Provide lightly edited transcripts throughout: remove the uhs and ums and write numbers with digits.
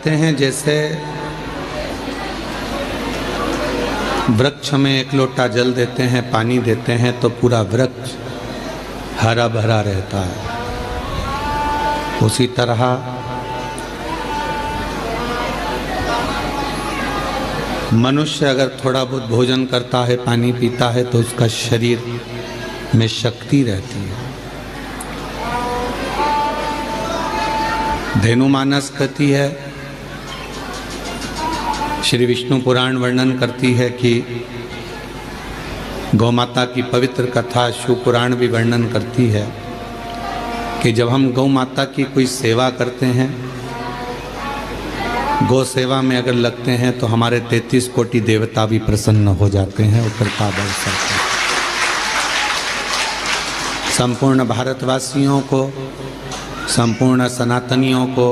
कहते हैं जैसे वृक्ष में एक लोटा जल देते हैं, पानी देते हैं तो पूरा वृक्ष हरा भरा रहता है। उसी तरह मनुष्य अगर थोड़ा बहुत भोजन करता है, पानी पीता है तो उसका शरीर में शक्ति रहती है। धेनुमानस कहती है, श्री विष्णु पुराण वर्णन करती है कि गौ माता की पवित्र कथा शिव पुराण भी वर्णन करती है कि जब हम गौ माता की कोई सेवा करते हैं, गौ सेवा में अगर लगते हैं तो हमारे 33 कोटि देवता भी प्रसन्न हो जाते हैं और कृपा बरसाते हैं। संपूर्ण भारतवासियों को, संपूर्ण सनातनियों को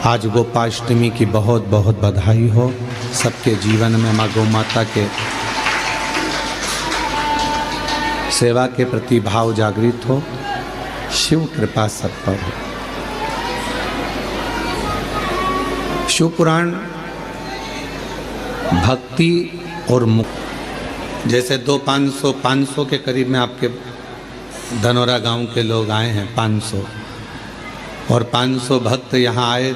आज गोपाष्टमी की बहुत बहुत बधाई हो। सबके जीवन में माँ गौ माता के सेवा के प्रति भाव जागृत हो। शिव कृपा सब पर हो। शिव पुराण भक्ति और मुक्ति, जैसे 500 के करीब में आपके धनौरा गांव के लोग आए हैं, 500 और 500 भक्त यहाँ आए।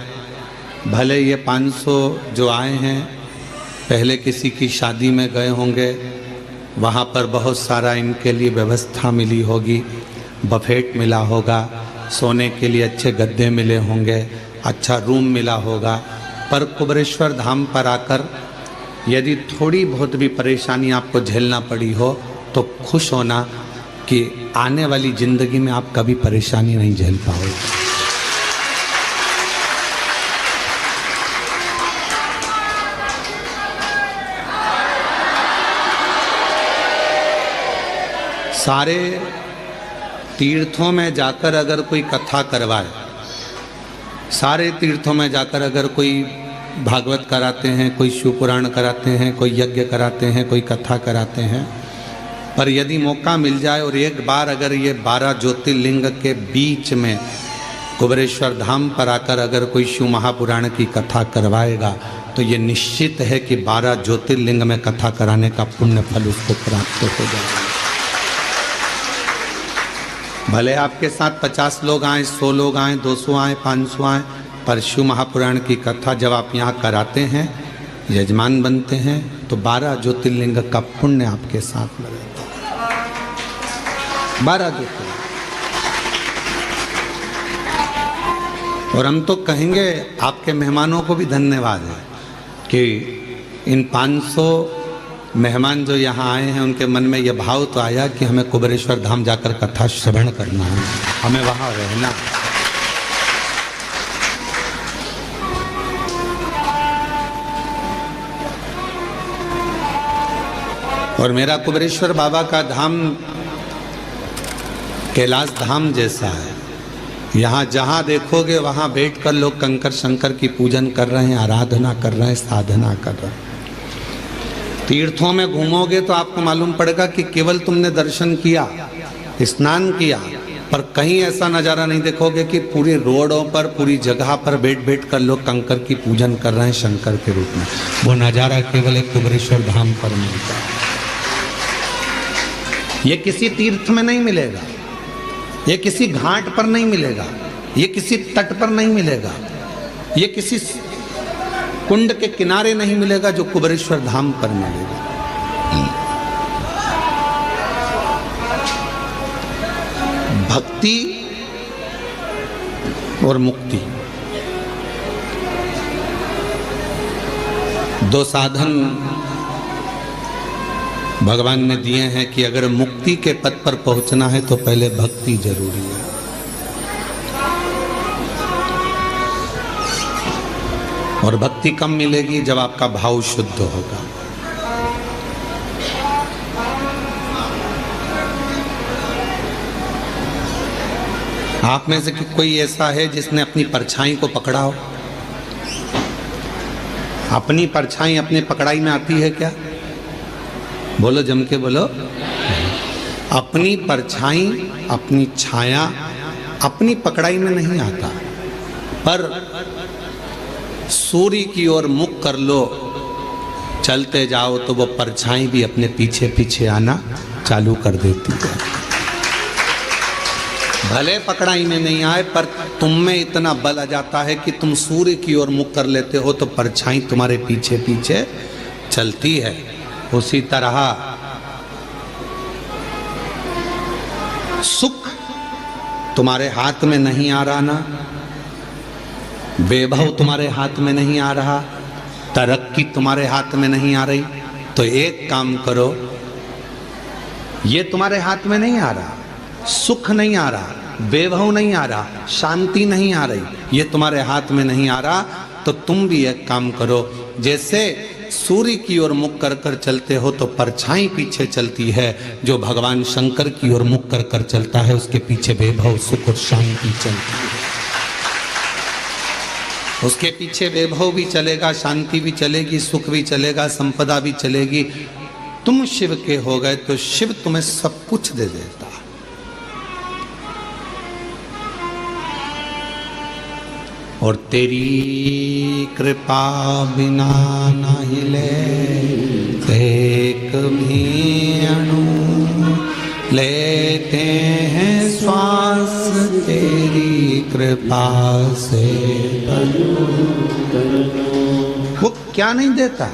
भले ये 500 जो आए हैं पहले किसी की शादी में गए होंगे, वहाँ पर बहुत सारा इनके लिए व्यवस्था मिली होगी, बफेट मिला होगा, सोने के लिए अच्छे गद्दे मिले होंगे, अच्छा रूम मिला होगा। पर कुबरेश्वर धाम पर आकर यदि थोड़ी बहुत भी परेशानी आपको झेलना पड़ी हो तो खुश होना कि आने वाली ज़िंदगी में आप कभी परेशानी नहीं झेल पाओगे। सारे तीर्थों में जाकर अगर कोई कथा करवाए, सारे तीर्थों में जाकर अगर कोई भागवत कराते हैं, कोई शिव पुराण कराते हैं, कोई यज्ञ कराते हैं, कोई कथा कराते हैं, पर यदि मौका मिल जाए और एक बार अगर ये 12 ज्योतिर्लिंग के बीच में कुबरेश्वर धाम पर आकर अगर कोई शिव महापुराण की कथा करवाएगा तो ये निश्चित है कि 12 ज्योतिर्लिंग में कथा कराने का पुण्य फल उसको प्राप्त हो जाएगा। भले आपके साथ 50 लोग आए, 100 लोग आए, 200 आए, 500 आए, पर शिव महापुराण की कथा जब आप यहाँ कराते हैं, यजमान बनते हैं, तो 12 ज्योतिर्लिंग का पुण्य आपके साथ में रहता है। 12 ज्योतिर्लिंग। और हम तो कहेंगे आपके मेहमानों को भी धन्यवाद है कि इन 500 मेहमान जो यहाँ आए हैं उनके मन में यह भाव तो आया कि हमें कुबरेश्वर धाम जाकर कथा श्रवण करना है, हमें वहाँ रहना। और मेरा कुबरेश्वर बाबा का धाम कैलाश धाम जैसा है। यहाँ जहाँ देखोगे वहाँ बैठकर लोग कंकर शंकर की पूजन कर रहे हैं, आराधना कर रहे हैं, साधना कर रहे हैं। तीर्थों में घूमोगे तो आपको मालूम पड़ेगा कि केवल तुमने दर्शन किया, स्नान किया, पर कहीं ऐसा नज़ारा नहीं देखोगे कि पूरी रोडों पर, पूरी जगह पर बैठ कर लोग कंकर की पूजन कर रहे हैं शंकर के रूप में। वो नज़ारा केवल एक कुबरेश्वर धाम पर मिलता है। ये किसी तीर्थ में नहीं मिलेगा, ये किसी घाट पर नहीं मिलेगा, ये किसी तट पर नहीं मिलेगा, ये किसी कुंड के किनारे नहीं मिलेगा, जो कुबरेश्वर धाम पर मिलेगा। भक्ति और मुक्ति, दो साधन भगवान ने दिए हैं कि अगर मुक्ति के पद पर पहुंचना है तो पहले भक्ति जरूरी है। और भक्ति कम मिलेगी जब आपका भाव शुद्ध होगा। आप में से कोई ऐसा है जिसने अपनी परछाई को पकड़ा हो? अपनी परछाई अपने पकड़ाई में आती है क्या? बोलो, जम के बोलो। अपनी परछाई, अपनी छाया अपनी पकड़ाई में नहीं आता, पर सूर्य की ओर मुख कर लो, चलते जाओ तो वो परछाई भी अपने पीछे पीछे आना चालू कर देती है। भले पकड़ाई में नहीं आए, पर तुम में इतना बल आ जाता है कि तुम सूर्य की ओर मुख कर लेते हो तो परछाई तुम्हारे पीछे पीछे चलती है। उसी तरह सुख तुम्हारे हाथ में नहीं आ रहा ना, वैभव तुम्हारे हाथ में नहीं आ रहा, तरक्की तुम्हारे हाथ में नहीं आ रही, तो एक काम करो, ये तुम्हारे हाथ में नहीं आ रहा, सुख नहीं आ रहा, वैभव नहीं आ रहा, शांति नहीं आ रही, ये तुम्हारे हाथ में नहीं आ रहा, तो तुम भी एक काम करो, जैसे सूर्य की ओर मुख कर कर चलते हो तो परछाई पीछे चलती है, जो भगवान शंकर की ओर मुख कर कर चलता है उसके पीछे वैभव सुख और शांति चलती है। उसके पीछे वैभव भी चलेगा, शांति भी चलेगी, सुख भी चलेगा, संपदा भी चलेगी। तुम शिव के हो गए तो शिव तुम्हें सब कुछ दे देता। और तेरी कृपा बिना नहीं ले एक भी अणु, लेते हैं श्वास तेरी कृपा से। वो क्या नहीं देता,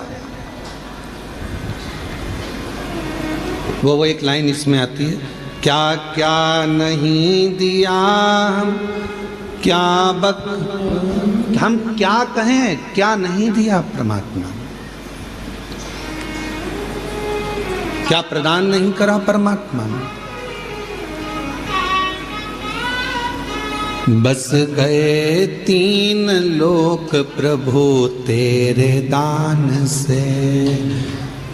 वो एक लाइन इसमें आती है, क्या क्या नहीं दिया क्या हम क्या कहें, क्या नहीं दिया परमात्मा, क्या प्रदान नहीं करा परमात्मा ने। बस गए 3 लोक प्रभु तेरे दान से।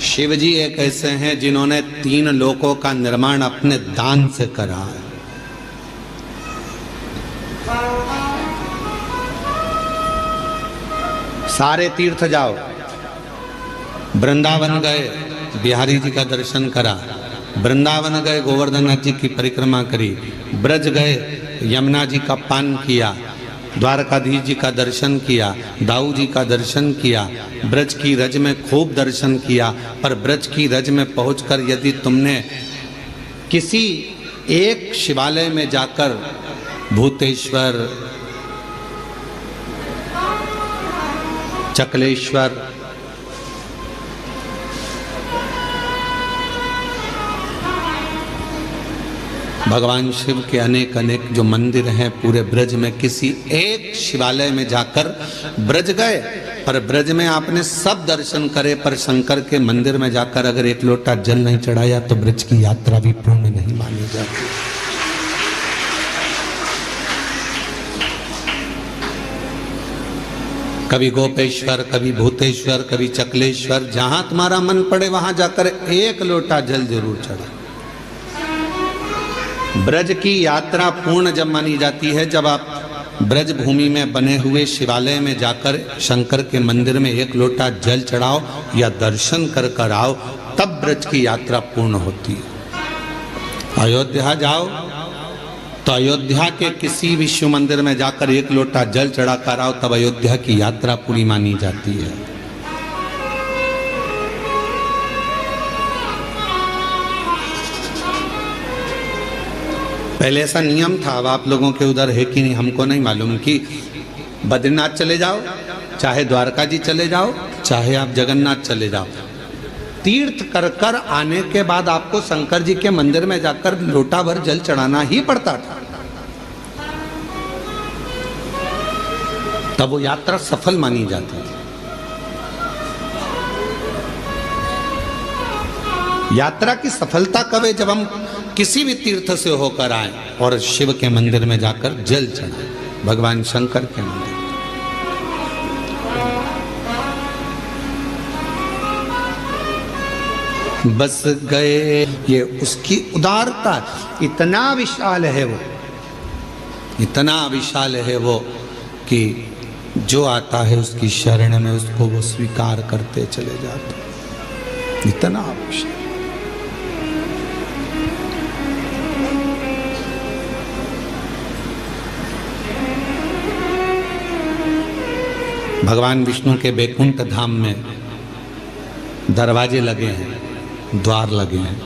शिव जी एक ऐसे हैं जिन्होंने 3 लोकों का निर्माण अपने दान से करा है। सारे तीर्थ जाओ, वृंदावन गए, बिहारी जी का दर्शन करा, वृंदावन गए, गोवर्धन जी की परिक्रमा करी, ब्रज गए, यमुना जी का पान किया, द्वारकाधीश जी का दर्शन किया, दाऊ जी का दर्शन किया, ब्रज की रज में खूब दर्शन किया। पर ब्रज की रज में पहुंचकर यदि तुमने किसी एक शिवालय में जाकर भूतेश्वर, चकलेश्वर, भगवान शिव के अनेक अनेक जो मंदिर हैं पूरे ब्रज में, किसी एक शिवालय में जाकर ब्रज गए, पर ब्रज में आपने सब दर्शन करे, पर शंकर के मंदिर में जाकर अगर एक लोटा जल नहीं चढ़ाया तो ब्रज की यात्रा भी पूर्ण नहीं मानी जाती। कभी गोपेश्वर, कभी भूतेश्वर, कभी चकलेश्वर, जहां तुम्हारा मन पड़े वहां जाकर एक लोटा जल जरूर चढ़ा। ब्रज की यात्रा पूर्ण जब मानी जाती है जब आप ब्रज भूमि में बने हुए शिवालय में जाकर शंकर के मंदिर में एक लोटा जल चढ़ाओ या दर्शन कर कर आओ, तब ब्रज की यात्रा पूर्ण होती है। अयोध्या जाओ तो अयोध्या के किसी भी शिव मंदिर में जाकर एक लोटा जल चढ़ा कर आओ, तब अयोध्या की यात्रा पूरी मानी जाती है। पहले ऐसा नियम था, अब आप लोगों के उधर है कि नहीं हमको नहीं मालूम, कि बद्रीनाथ चले जाओ, चाहे द्वारका जी चले जाओ, चाहे आप जगन्नाथ चले जाओ, तीर्थ कर कर आने के बाद आपको शंकर जी के मंदिर में जाकर लोटा भर जल चढ़ाना ही पड़ता था, तब वो यात्रा सफल मानी जाती थी। यात्रा की सफलता कब है? जब हम किसी भी तीर्थ से होकर आए और शिव के मंदिर में जाकर जल चढ़ाए, भगवान शंकर के मंदिर। बस गए, ये उसकी उदारता इतना विशाल है, वो इतना विशाल है वो कि जो आता है उसकी शरण में उसको वो स्वीकार करते चले जाते, इतना विशाल। भगवान विष्णु के बैकुंठ धाम में दरवाजे लगे हैं, द्वार लगे हैं।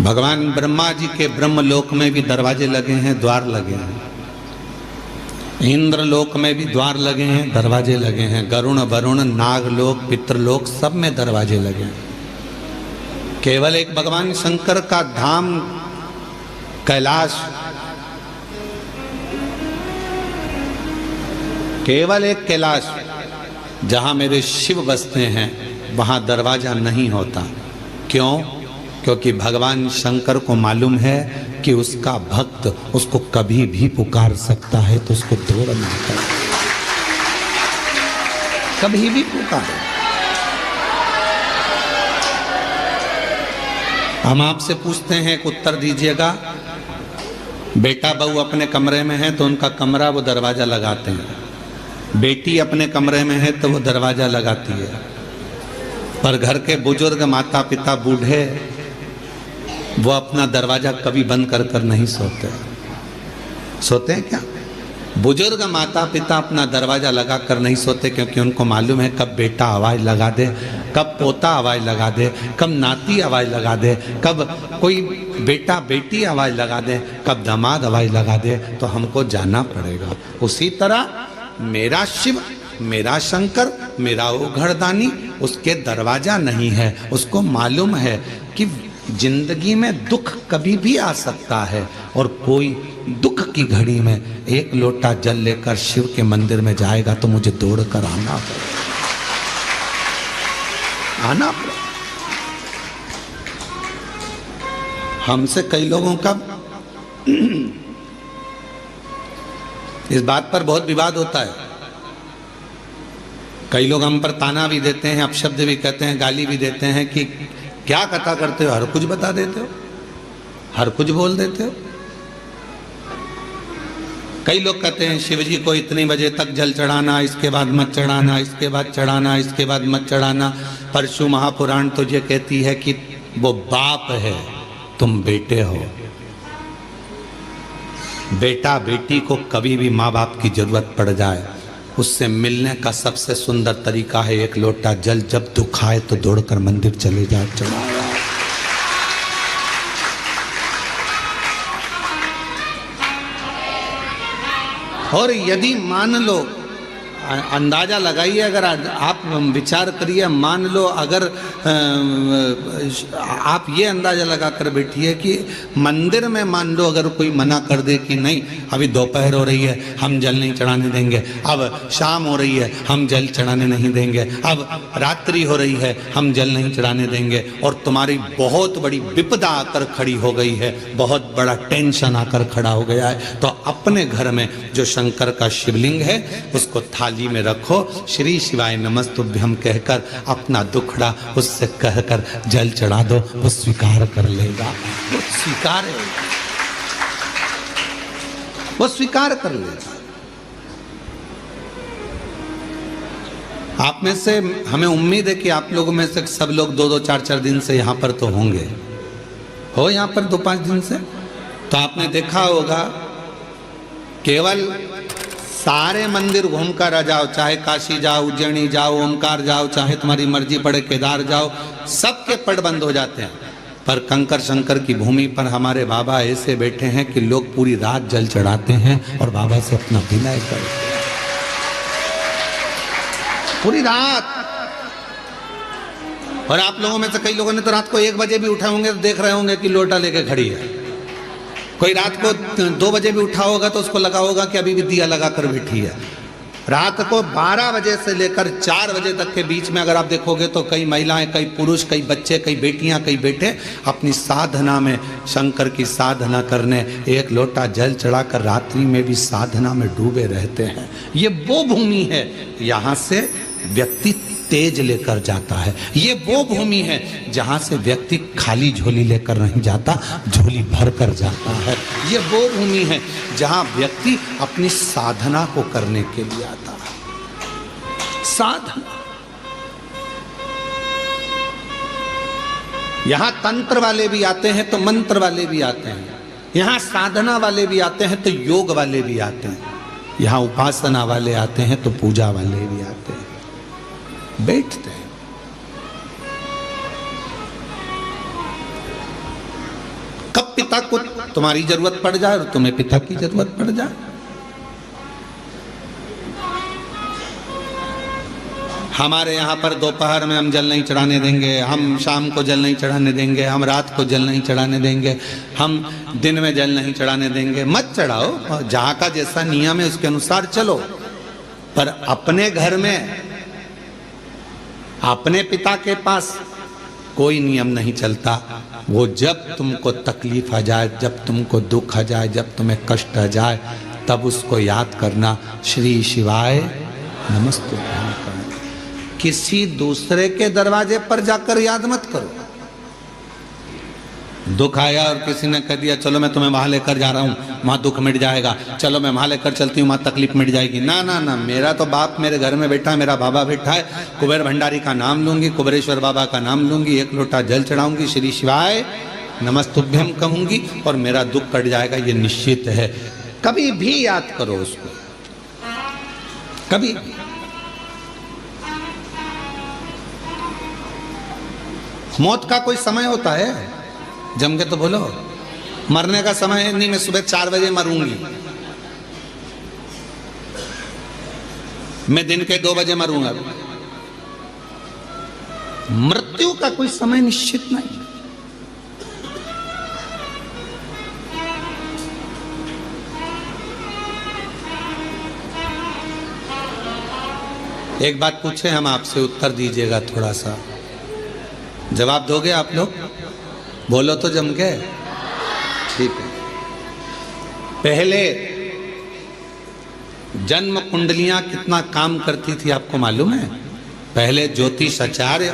भगवान ब्रह्मा जी के ब्रह्मलोक में भी दरवाजे लगे हैं, द्वार लगे हैं। इंद्रलोक में भी द्वार लगे हैं, दरवाजे लगे हैं। गरुण, वरुण, नागलोक, पितृलोक सब में दरवाजे लगे हैं। केवल एक भगवान शंकर का धाम कैलाश, केवल एक कैलाश जहां मेरे शिव बसते हैं वहां दरवाजा नहीं होता। क्यों? क्योंकि भगवान शंकर को मालूम है कि उसका भक्त उसको कभी भी पुकार सकता है, तो उसको दौड़ ना कर, कभी भी पुकारे। हम आपसे पूछते हैं, एक उत्तर दीजिएगा। बेटा बहू अपने कमरे में है तो उनका कमरा वो दरवाजा लगाते हैं, बेटी अपने कमरे में है तो वो दरवाजा लगाती है, पर घर के बुजुर्ग, माता पिता, बूढ़े, वो अपना दरवाजा कभी बंद कर कर नहीं सोते। सोते हैं क्या? बुजुर्ग माता पिता अपना दरवाजा लगा कर नहीं सोते, क्योंकि उनको मालूम है कब बेटा आवाज़ लगा दे, कब पोता आवाज़ लगा दे, कब नाती आवाज़ लगा दे, कब कोई बेटा बेटी आवाज़ लगा दे, कब दामाद आवाज़ लगा दे, तो हमको जाना पड़ेगा। उसी तरह मेरा शिव, मेरा शंकर, मेरा वो घरदानी, उसके दरवाजा नहीं है। उसको मालूम है कि जिंदगी में दुख कभी भी आ सकता है, और कोई दुख की घड़ी में एक लोटा जल लेकर शिव के मंदिर में जाएगा तो मुझे दौड़ कर आना पड़ेगा। हमसे कई लोगों का इस बात पर बहुत विवाद होता है। कई लोग हम पर ताना भी देते हैं, अपशब्द भी कहते हैं, गाली भी देते हैं कि क्या कथा करते हो, हर कुछ बता देते हो, हर कुछ बोल देते हो। कई लोग कहते हैं शिव जी को इतने बजे तक जल चढ़ाना, इसके बाद मत चढ़ाना, इसके बाद चढ़ाना, इसके बाद मत चढ़ाना। परशु महापुराण तो ये कहती है कि वो बाप है, तुम बेटे हो। बेटा बेटी को कभी भी माँ बाप की जरूरत पड़ जाए, उससे मिलने का सबसे सुंदर तरीका है एक लोटा जल। जब दुख आए तो दौड़कर मंदिर चले जाओ, चढ़ाओ। और यदि मान लो, अंदाजा लगाइए, अगर आप विचार करिए, मान लो अगर आप ये अंदाजा लगा कर बैठिए कि मंदिर में मान लो अगर कोई मना कर दे कि नहीं अभी दोपहर हो रही है, हम जल नहीं चढ़ाने देंगे, अब शाम हो रही है, हम जल चढ़ाने नहीं देंगे, अब रात्रि हो रही है, हम जल नहीं चढ़ाने देंगे, और तुम्हारी बहुत बड़ी विपदा आकर खड़ी हो गई है, बहुत बड़ा टेंशन आकर खड़ा हो गया है, तो अपने घर में जो शंकर का शिवलिंग है उसको थाली में रखो, श्री शिवाय नमस्तुभ्यम कहकर अपना दुखड़ा उससे कहकर जल चढ़ा दो, वो स्वीकार कर लेगा। वो स्वीकार है, वो स्वीकार कर लेगा। आप में से, हमें उम्मीद है कि आप लोगों में से सब लोग 2-2, 4-4 दिन से यहाँ पर तो होंगे, हो यहाँ पर 2-5 दिन से, तो आपने देखा होगा केवल सारे मंदिर घूम कर आ जाओ, चाहे काशी जाओ, उज्जैनी जाओ, ओमकार जाओ, चाहे तुम्हारी मर्जी पड़े केदार जाओ, सबके पट बंद हो जाते हैं। पर कंकर शंकर की भूमि पर हमारे बाबा ऐसे बैठे हैं कि लोग पूरी रात जल चढ़ाते हैं और बाबा से अपना विनय करते हैं पूरी रात। और आप लोगों में से कई लोगों ने तो रात को 1 बजे भी उठे होंगे तो देख रहे होंगे कि लोटा लेके खड़ी है। कोई रात को 2 बजे भी उठा होगा तो उसको लगा होगा कि अभी भी दिया लगा कर बैठी है। रात को 12 बजे से लेकर 4 बजे तक के बीच में अगर आप देखोगे तो कई महिलाएं, कई पुरुष, कई बच्चे, कई बेटियां, कई बेटे अपनी साधना में, शंकर की साधना करने 1 लोटा जल चढ़ाकर रात्रि में भी साधना में डूबे रहते हैं। ये वो भूमि है, यहाँ से व्यक्ति तेज लेकर जाता है। ये वो भूमि है जहाँ से व्यक्ति खाली झोली लेकर नहीं जाता, झोली भर कर जाता है। ये वो भूमि है जहाँ व्यक्ति अपनी साधना को करने के लिए आता है। साधना, यहाँ तंत्र वाले भी आते हैं तो मंत्र वाले भी आते हैं, यहाँ साधना वाले भी आते हैं तो योग वाले भी आते हैं। यहाँ उपासना वाले आते हैं तो पूजा वाले भी आते हैं, बैठते हैं। कब पिता को तुम्हारी जरूरत पड़ जाए और तुम्हें पिता की जरूरत पड़ जाए। हमारे यहाँ पर दोपहर में हम जल नहीं चढ़ाने देंगे, हम शाम को जल नहीं चढ़ाने देंगे, हम रात को जल नहीं चढ़ाने देंगे, हम दिन में जल नहीं चढ़ाने देंगे। मत चढ़ाओ, जहाँ का जैसा नियम है उसके अनुसार चलो। पर अपने घर में अपने पिता के पास कोई नियम नहीं चलता। वो जब तुमको तकलीफ आ जाए, जब तुमको दुख आ जाए, जब तुम्हें कष्ट आ जाए, तब उसको याद करना, श्री शिवाय नमस्तुभ्यं। किसी दूसरे के दरवाजे पर जाकर याद मत करो। दुख आया और किसी ने कह दिया चलो मैं तुम्हें वहां लेकर जा रहा हूं, वहां दुख मिट जाएगा, चलो मैं वहां लेकर चलती हूं, वहां तकलीफ मिट जाएगी। ना ना ना, मेरा तो बाप मेरे घर में बैठा है, मेरा बाबा बैठा है, कुबेर भंडारी का नाम लूंगी, कुबेरेश्वर बाबा का नाम लूंगी, एक लोटा जल चढ़ाऊंगी, श्री शिवाय नमस्तुभ्यं कहूंगी और मेरा दुख कट जाएगा, ये निश्चित है। कभी भी याद करो उसको, कभी। मौत का कोई समय होता है? जम के तो बोलो। मरने का समय है नहीं, मैं सुबह 4 बजे मरूंगी, मैं दिन के 2 बजे मरूंगा। मृत्यु का कोई समय निश्चित नहीं। एक बात पूछे हम आपसे, उत्तर दीजिएगा, थोड़ा सा जवाब दोगे आप लोग? बोलो तो जम के। ठीक है। पहले जन्म कुंडलियां कितना काम करती थी आपको मालूम है? पहले ज्योतिषाचार्य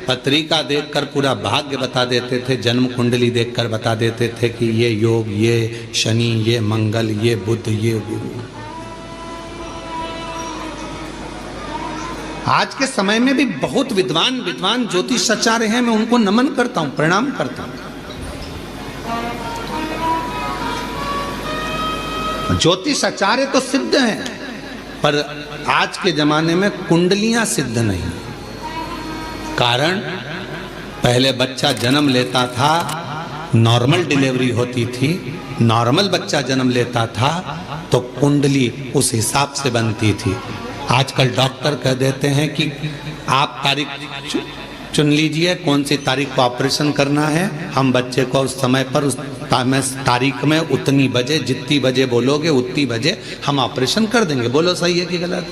पत्रिका देखकर पूरा भाग्य बता देते थे, जन्म कुंडली देखकर बता देते थे कि ये योग, ये शनि, ये मंगल, ये बुध, ये गुरु। आज के समय में भी बहुत विद्वान ज्योतिषाचार्य हैं, मैं उनको नमन करता हूं, प्रणाम करता हूं। ज्योतिषाचार्य तो सिद्ध हैं, पर आज के जमाने में कुंडलियां सिद्ध नहीं। कारण पहले बच्चा जन्म लेता था, नॉर्मल डिलीवरी होती थी, नॉर्मल बच्चा जन्म लेता था तो कुंडली उस हिसाब से बनती थी। आजकल डॉक्टर कह देते हैं कि आप तारीख चुन लीजिए, कौन सी तारीख को ऑपरेशन करना है, हम बच्चे को उस समय पर उस तारीख में उतनी बजे, जितनी बजे बोलोगे उतनी बजे हम ऑपरेशन कर देंगे। बोलो सही है कि गलत?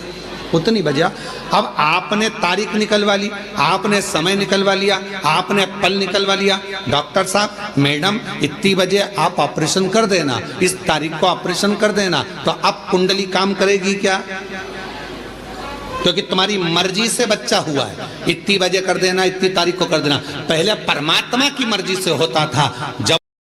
उतनी बजे। अब आपने तारीख निकलवा ली, आपने समय निकलवा लिया, आपने पल निकलवा लिया, डॉक्टर साहब मैडम इतनी बजे आप ऑपरेशन कर देना, इस तारीख को ऑपरेशन कर देना, तो अब कुंडली काम करेगी क्या? क्योंकि तुम्हारी मर्जी से बच्चा हुआ है, इतनी बजे कर देना, इतनी तारीख को कर देना। पहले परमात्मा की मर्जी से होता था। जब